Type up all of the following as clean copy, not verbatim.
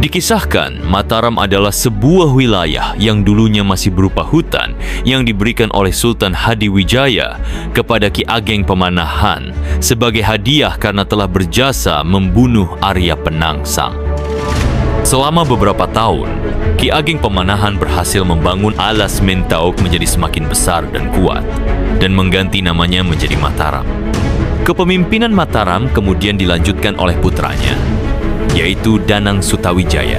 Dikisahkan, Mataram adalah sebuah wilayah yang dulunya masih berupa hutan yang diberikan oleh Sultan Hadiwijaya kepada Ki Ageng Pemanahan sebagai hadiah karena telah berjasa membunuh Arya Penangsang. Selama beberapa tahun, Ki Ageng Pemanahan berhasil membangun alas Mentauk menjadi semakin besar dan kuat, dan mengganti namanya menjadi Mataram. Kepemimpinan Mataram kemudian dilanjutkan oleh putranya, yaitu Danang Sutawijaya.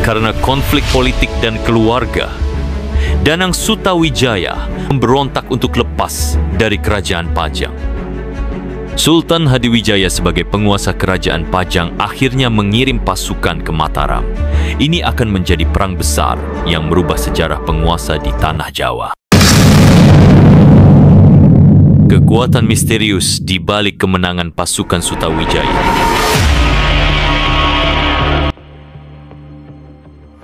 Karena konflik politik dan keluarga, Danang Sutawijaya memberontak untuk lepas dari kerajaan Pajang. Sultan Hadiwijaya sebagai penguasa kerajaan Pajang akhirnya mengirim pasukan ke Mataram. Ini akan menjadi perang besar yang merubah sejarah penguasa di tanah Jawa. Kekuatan misterius di balik kemenangan pasukan Sutawijaya.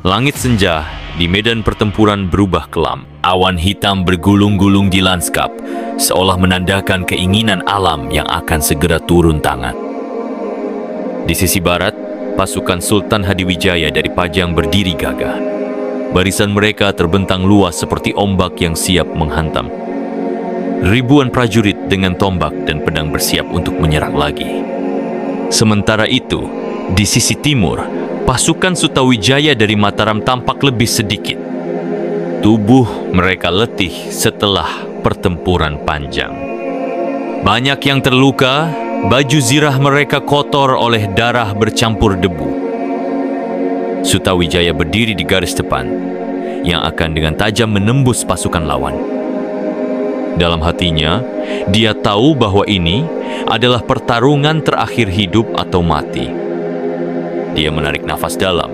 Langit senja di medan pertempuran berubah kelam. Awan hitam bergulung-gulung di lanskap, seolah menandakan keinginan alam yang akan segera turun tangan. Di sisi barat, pasukan Sultan Hadiwijaya dari Pajang berdiri gagah. Barisan mereka terbentang luas seperti ombak yang siap menghantam. Ribuan prajurit dengan tombak dan pedang bersiap untuk menyerang lagi. Sementara itu, di sisi timur, pasukan Sutawijaya dari Mataram tampak lebih sedikit. Tubuh mereka letih setelah pertempuran panjang. Banyak yang terluka, baju zirah mereka kotor oleh darah bercampur debu. Sutawijaya berdiri di garis depan, yang akan dengan tajam menembus pasukan lawan. Dalam hatinya, dia tahu bahwa ini adalah pertarungan terakhir hidup atau mati. Dia menarik nafas dalam,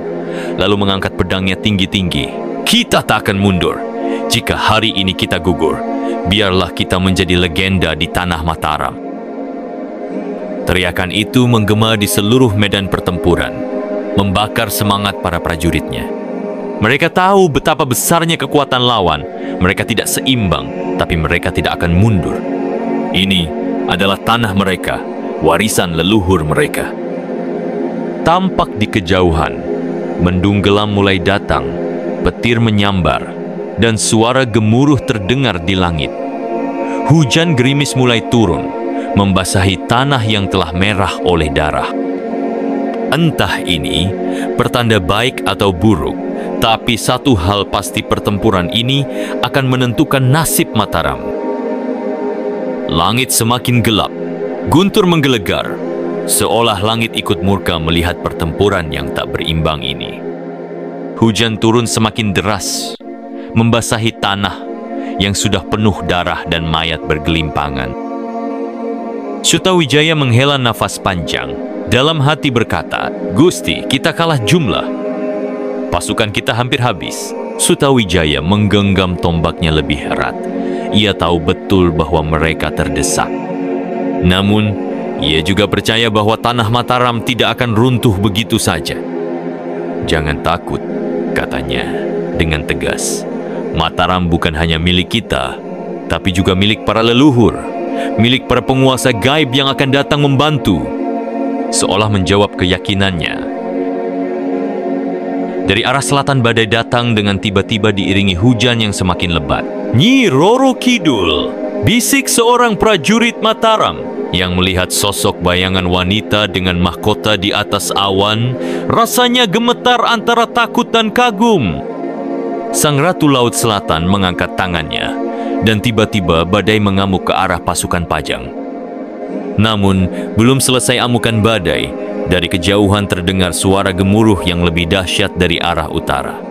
lalu mengangkat pedangnya tinggi-tinggi. Kita tak akan mundur. Jika hari ini kita gugur, biarlah kita menjadi legenda di tanah Mataram. Teriakan itu menggema di seluruh medan pertempuran, membakar semangat para prajuritnya. Mereka tahu betapa besarnya kekuatan lawan. Mereka tidak seimbang, tapi mereka tidak akan mundur. Ini adalah tanah mereka, warisan leluhur mereka. Tampak di kejauhan, mendung gelap mulai datang, petir menyambar, dan suara gemuruh terdengar di langit. Hujan gerimis mulai turun, membasahi tanah yang telah merah oleh darah. Entah ini pertanda baik atau buruk, tapi satu hal pasti, pertempuran ini akan menentukan nasib Mataram. Langit semakin gelap, guntur menggelegar, seolah langit ikut murka melihat pertempuran yang tak berimbang ini. Hujan turun semakin deras, membasahi tanah yang sudah penuh darah dan mayat bergelimpangan. Sutawijaya menghela nafas panjang, dalam hati berkata, "Gusti, kita kalah jumlah. Pasukan kita hampir habis." Sutawijaya menggenggam tombaknya lebih erat. Ia tahu betul bahwa mereka terdesak. Namun, ia juga percaya bahwa tanah Mataram tidak akan runtuh begitu saja. "Jangan takut," katanya dengan tegas. "Mataram bukan hanya milik kita, tapi juga milik para leluhur, milik para penguasa gaib yang akan datang membantu." Seolah menjawab keyakinannya, dari arah selatan badai datang dengan tiba-tiba diiringi hujan yang semakin lebat. "Nyi Roro Kidul," bisik seorang prajurit Mataram yang melihat sosok bayangan wanita dengan mahkota di atas awan. Rasanya gemetar antara takut dan kagum. Sang Ratu Laut Selatan mengangkat tangannya, dan tiba-tiba badai mengamuk ke arah pasukan Pajang. Namun, belum selesai amukan badai, dari kejauhan terdengar suara gemuruh yang lebih dahsyat dari arah utara.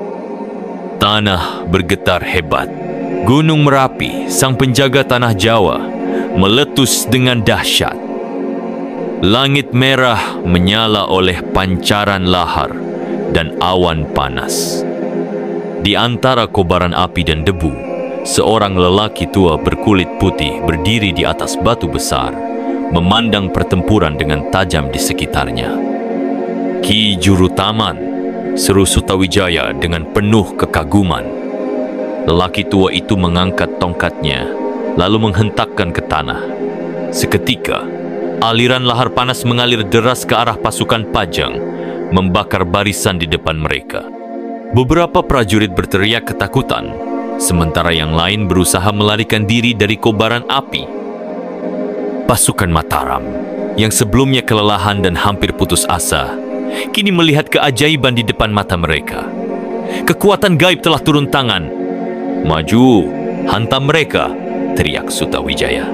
Tanah bergetar hebat. Gunung Merapi, sang penjaga tanah Jawa, meletus dengan dahsyat. Langit merah menyala oleh pancaran lahar dan awan panas. Di antara kobaran api dan debu, seorang lelaki tua berkulit putih berdiri di atas batu besar, memandang pertempuran dengan tajam di sekitarnya. "Ki Jurutaman," seru Sutawijaya dengan penuh kekaguman. Lelaki tua itu mengangkat tongkatnya, lalu menghentakkan ke tanah. Seketika, aliran lahar panas mengalir deras ke arah pasukan Pajang, membakar barisan di depan mereka. Beberapa prajurit berteriak ketakutan, sementara yang lain berusaha melarikan diri dari kobaran api. Pasukan Mataram, yang sebelumnya kelelahan dan hampir putus asa, kini melihat keajaiban di depan mata mereka. Kekuatan gaib telah turun tangan. "Maju, hantam mereka," teriak Sutawijaya.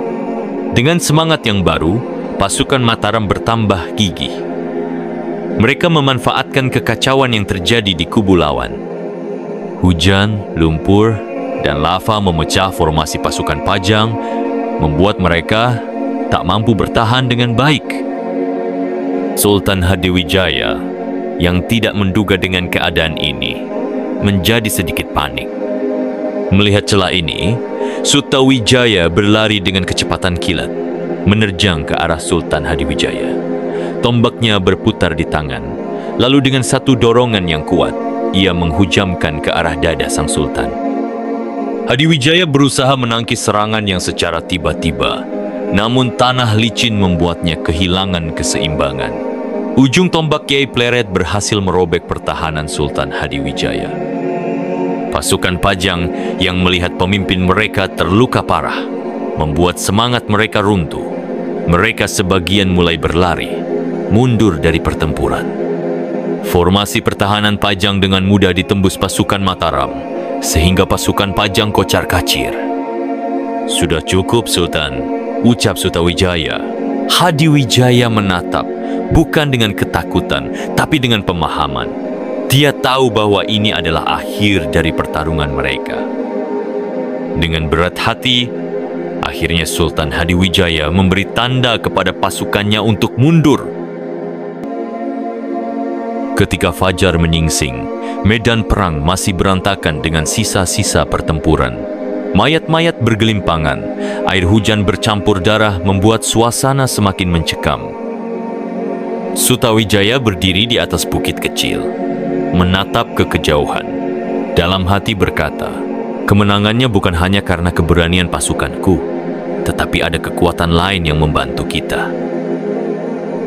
Dengan semangat yang baru, pasukan Mataram bertambah gigih. Mereka memanfaatkan kekacauan yang terjadi di kubu lawan. Hujan, lumpur, dan lava memecah formasi pasukan Pajang, membuat mereka tak mampu bertahan dengan baik. Sultan Hadiwijaya, yang tidak menduga dengan keadaan ini, menjadi sedikit panik. Melihat celah ini, Sutawijaya berlari dengan kecepatan kilat, menerjang ke arah Sultan Hadiwijaya. Tombaknya berputar di tangan, lalu dengan satu dorongan yang kuat, ia menghujamkan ke arah dada sang sultan. Hadiwijaya berusaha menangkis serangan yang secara tiba-tiba, namun tanah licin membuatnya kehilangan keseimbangan. Ujung tombak Kiai Pleret berhasil merobek pertahanan Sultan Hadiwijaya. Pasukan Pajang yang melihat pemimpin mereka terluka parah, membuat semangat mereka runtuh. Mereka sebagian mulai berlari, mundur dari pertempuran. Formasi pertahanan Pajang dengan mudah ditembus pasukan Mataram, sehingga pasukan Pajang kocar-kacir. "Sudah cukup, Sultan," ucap Sutawijaya. Hadiwijaya menatap, bukan dengan ketakutan, tapi dengan pemahaman. Dia tahu bahwa ini adalah akhir dari pertarungan mereka. Dengan berat hati, akhirnya Sultan Hadiwijaya memberi tanda kepada pasukannya untuk mundur. Ketika fajar menyingsing, medan perang masih berantakan dengan sisa-sisa pertempuran. Mayat-mayat bergelimpangan, air hujan bercampur darah membuat suasana semakin mencekam. Sutawijaya berdiri di atas bukit kecil, menatap ke kejauhan. Dalam hati berkata, kemenangannya bukan hanya karena keberanian pasukanku, tetapi ada kekuatan lain yang membantu kita.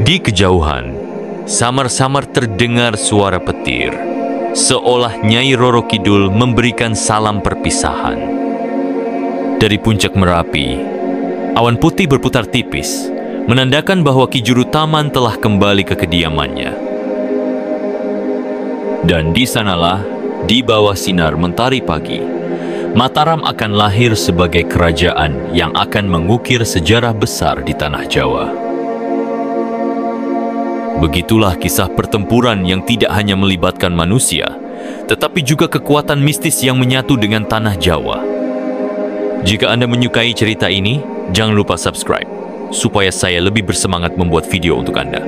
Di kejauhan, samar-samar terdengar suara petir, seolah Nyai Roro Kidul memberikan salam perpisahan. Dari puncak Merapi, awan putih berputar tipis, menandakan bahwa Ki Jurutaman telah kembali ke kediamannya. Dan di sanalah, di bawah sinar mentari pagi, Mataram akan lahir sebagai kerajaan yang akan mengukir sejarah besar di tanah Jawa. Begitulah kisah pertempuran yang tidak hanya melibatkan manusia, tetapi juga kekuatan mistis yang menyatu dengan tanah Jawa. Jika Anda menyukai cerita ini, jangan lupa subscribe, supaya saya lebih bersemangat membuat video untuk Anda.